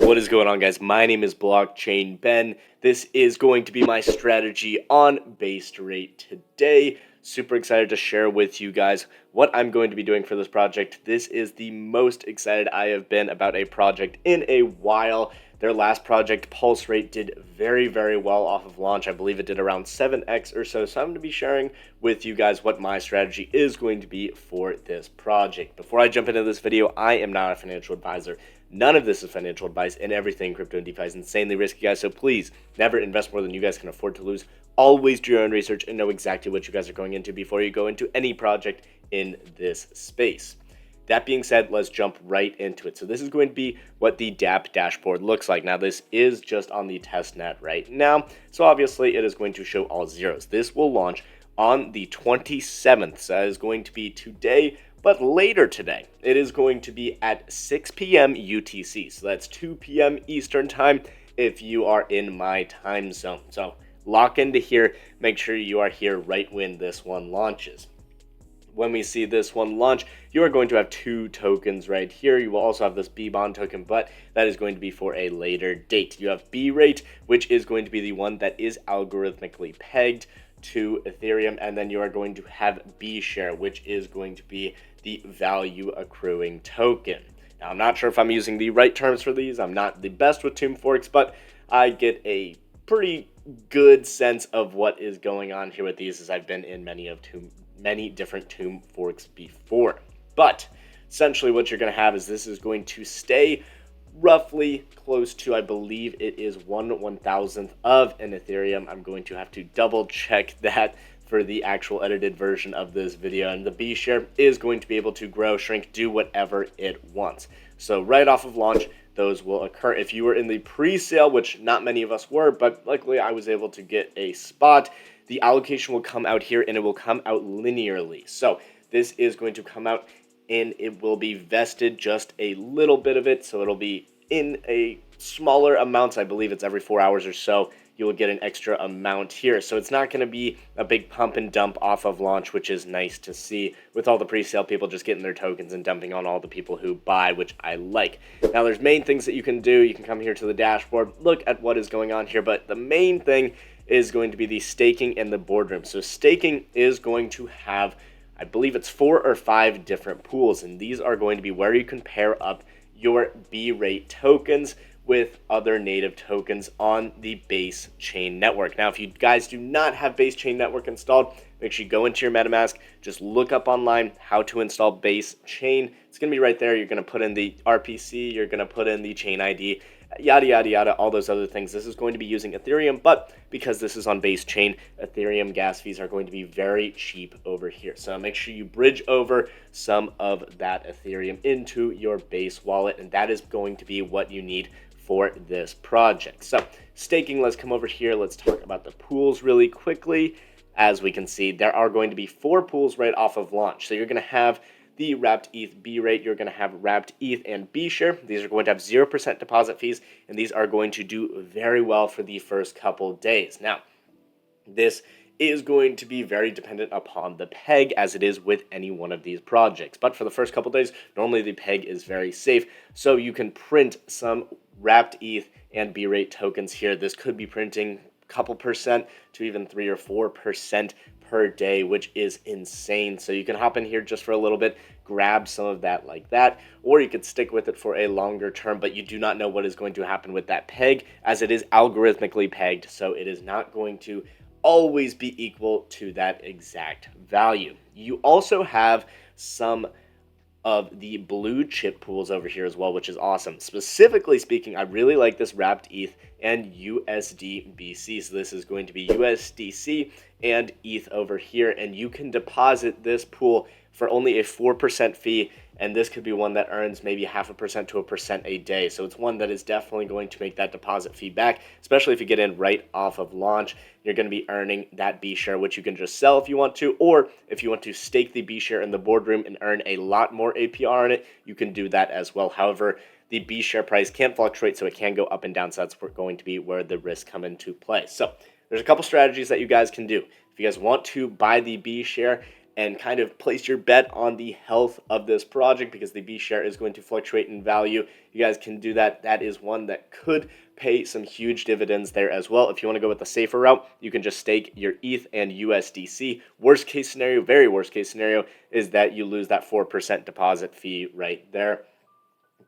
What is going on, guys? My name is Blockchain Ben. This is going to be my strategy on base rate today. Super excited to share with you guys what I'm going to be doing for this project. This is the most excited I have been about a project in a while. Their last project, Pulse Rate, did very, very well off of launch. I believe it did around 7x or so. So I'm going to be sharing with you guys what my strategy is going to be for this project. Before I jump into this video, I am not a financial advisor. None of this is financial advice, and everything crypto and DeFi is insanely risky, guys. So please never invest more than you guys can afford to lose. Always do your own research and know exactly what you guys are going into before you go into any project in this space. That being said, let's jump right into it. So this is going to be what the DApp dashboard looks like. Now, this is just on the testnet right now, so obviously it is going to show all zeros. This will launch on the 27th, so that is going to be today, but later today. It is going to be at 6 p.m. UTC, so that's 2 p.m. Eastern time if you are in my time zone. So lock into here, make sure you are here right when this one launches. When we see this one launch, you are going to have two tokens right here. You will also have this B-Bond token, but that is going to be for a later date. You have B-Rate, which is going to be the one that is algorithmically pegged to Ethereum, and then you are going to have B-Share, which is going to be the value accruing token. Now, I'm not sure if I'm using the right terms for these. I'm not the best with tomb forks, but I get a pretty good sense of what is going on here with these, as I've been in many different tomb forks before. But essentially what you're going to have is this is going to stay roughly close to, I believe it is 1/1000th of an Ethereum. I'm going to have to double check that for the actual edited version of this video. And the B share is going to be able to grow, shrink, do whatever it wants. So right off of launch, those will occur. If you were in the pre-sale, which not many of us were, but luckily I was able to get a spot, the allocation will come out here and it will come out linearly. So this is going to come out and it will be vested just a little bit of it. So it'll be in a smaller amounts. I believe it's every 4 hours or so. You will get an extra amount here. So it's not going to be a big pump and dump off of launch, which is nice to see, with all the pre-sale people just getting their tokens and dumping on all the people who buy, which I like. Now, there's main things that you can do. You can come here to the dashboard, look at what is going on here, but the main thing is going to be the staking and the boardroom. So staking is going to have, I believe it's 4 or 5 different pools, and these are going to be where you can pair up your B-Rate tokens with other native tokens on the Base Chain network. Now, if you guys do not have Base Chain network installed, make sure you go into your MetaMask, just look up online how to install Base Chain. It's going to be right there. You're going to put in the RPC, you're going to put in the chain ID, yada, yada, yada, all those other things. This is going to be using Ethereum, but because this is on Base Chain, Ethereum gas fees are going to be very cheap over here. So make sure you bridge over some of that Ethereum into your Base wallet, and that is going to be what you need for this project. So staking, let's come over here. Let's talk about the pools really quickly. As we can see, there are going to be 4 pools right off of launch. So you're going to have the wrapped ETH B rate, you're going to have wrapped ETH and B share. These are going to have 0% deposit fees, and these are going to do very well for the first couple days. Now, this is going to be very dependent upon the peg, as it is with any one of these projects. But for the first couple days, normally the peg is very safe, so you can print some wrapped ETH and B rate tokens here. This could be printing a couple percent to even 3 or 4% per day, which is insane. So you can hop in here just for a little bit, grab some of that like that, or you could stick with it for a longer term, but you do not know what is going to happen with that peg, as it is algorithmically pegged, so it is not going to always be equal to that exact value. You also have some of the blue chip pools over here as well, which is awesome. Specifically speaking, I really like this wrapped ETH and USD BC. So this is going to be USDC and ETH over here, and you can deposit this pool for only a 4% fee, and this could be one that earns maybe 0.5% to 1% a day. So it's one that is definitely going to make that deposit fee back, especially if you get in right off of launch. You're going to be earning that B share, which you can just sell if you want to, or if you want to stake the B share in the boardroom and earn a lot more APR on it, you can do that as well. However, the B share price can fluctuate, so it can go up and down. So that's going to be where the risks come into play. So there's a couple strategies that you guys can do. If you guys want to buy the B share and kind of place your bet on the health of this project, because the B share is going to fluctuate in value. You guys can do that. That is one that could pay some huge dividends there as well. If you want to go with the safer route, you can just stake your ETH and USDC. Worst case scenario, very worst case scenario, is that you lose that 4% deposit fee right there.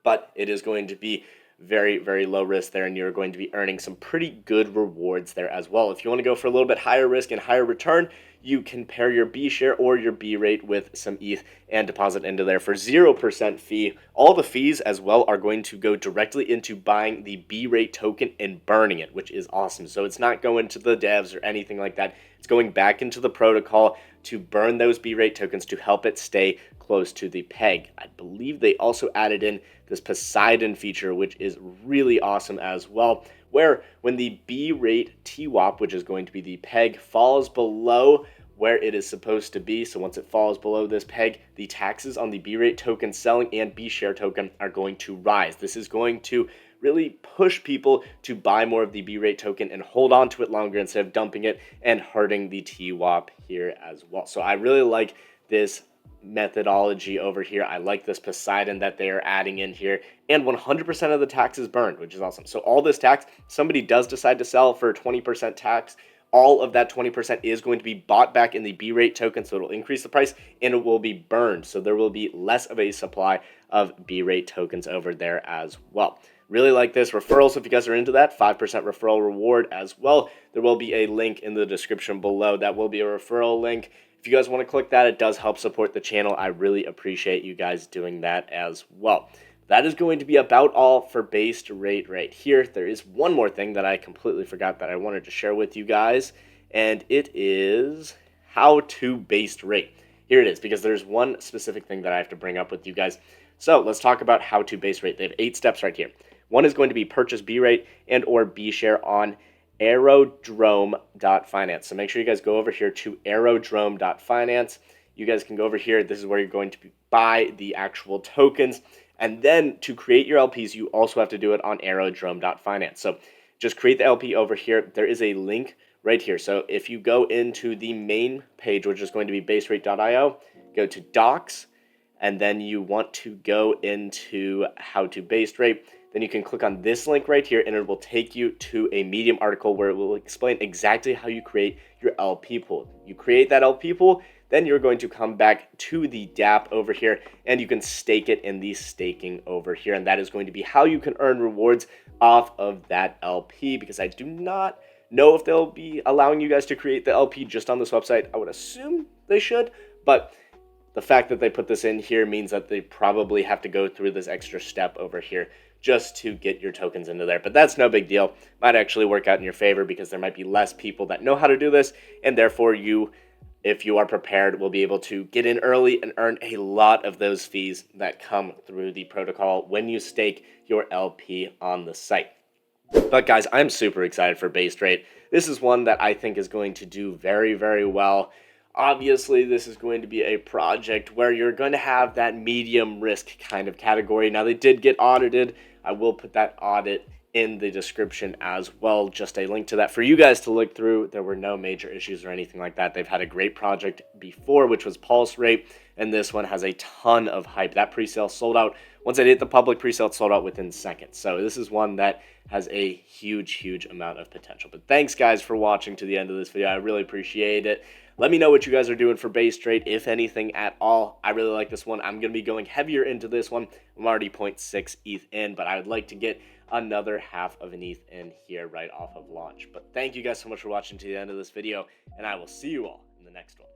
But it is going to be very, very low risk there, and you're going to be earning some pretty good rewards there as well. If you want to go for a little bit higher risk and higher return, you can pair your B share or your B rate with some ETH and deposit into there for 0% fee. All the fees as well are going to go directly into buying the B rate token and burning it, which is awesome. So it's not going to the devs or anything like that. It's going back into the protocol to burn those B rate tokens to help it stay close to the peg. I believe they also added in this Poseidon feature, which is really awesome as well, where when the B rate TWAP, which is going to be the peg, falls below where it is supposed to be, so once it falls below this peg, the taxes on the B rate token selling and B share token are going to rise. This is going to really push people to buy more of the B rate token and hold on to it longer instead of dumping it and hurting the TWAP here as well. So I really like this methodology over here. I like this Poseidon that they are adding in here, and 100% of the tax is burned, which is awesome. So all this tax, somebody does decide to sell for 20% tax, all of that 20% is going to be bought back in the B rate token, so it'll increase the price and it will be burned. So there will be less of a supply of B rate tokens over there as well. Really like this. Referrals, if you guys are into that, 5% referral reward as well. There will be a link in the description below. That will be a referral link. If you guys want to click that, it does help support the channel. I really appreciate you guys doing that as well. That is going to be about all for based rate right here. There is one more thing that I completely forgot that I wanted to share with you guys, and it is how to based rate. Here it is, because there's one specific thing that I have to bring up with you guys. So let's talk about how to base rate. They have 8 steps right here. One is going to be purchase B rate and or B share on aerodrome.finance. So make sure you guys go over here to aerodrome.finance. You guys can go over here. This is where you're going to buy the actual tokens. And then to create your LPs, you also have to do it on aerodrome.finance. So just create the LP over here. There is a link right here. So if you go into the main page, which is going to be baserate.io, go to docs, and then you want to go into how to base rate. Then you can click on this link right here, and it will take you to a Medium article where it will explain exactly how you create your LP pool. You create that LP pool, then you're going to come back to the DApp over here, and you can stake it in the staking over here. And that is going to be how you can earn rewards off of that LP, because I do not know if they'll be allowing you guys to create the LP just on this website. I would assume they should, but the fact that they put this in here means that they probably have to go through this extra step over here just to get your tokens into there. But that's no big deal. Might actually work out in your favor, because there might be less people that know how to do this, and therefore you, if you are prepared, will be able to get in early and earn a lot of those fees that come through the protocol when you stake your LP on the site. But guys, I'm super excited for based rate. This is one that I think is going to do very, very well. Obviously, this is going to be a project where you're going to have that medium risk kind of category. Now, they did get audited. I will put that audit in the description as well, just a link to that for you guys to look through. There were no major issues or anything like that. They've had a great project before, which was Pulse Rate, and this one has a ton of hype. That pre-sale sold out. Once it hit the public pre-sale, it sold out within seconds. So this is one that has a huge amount of potential. But thanks, guys, for watching to the end of this video. I really appreciate it. Let me know what you guys are doing for base trade, if anything at all. I really like this one. I'm going to be going heavier into this one. I'm already 0.6 ETH in, but I would like to get another half of an ETH in here right off of launch. But thank you guys so much for watching to the end of this video, and I will see you all in the next one.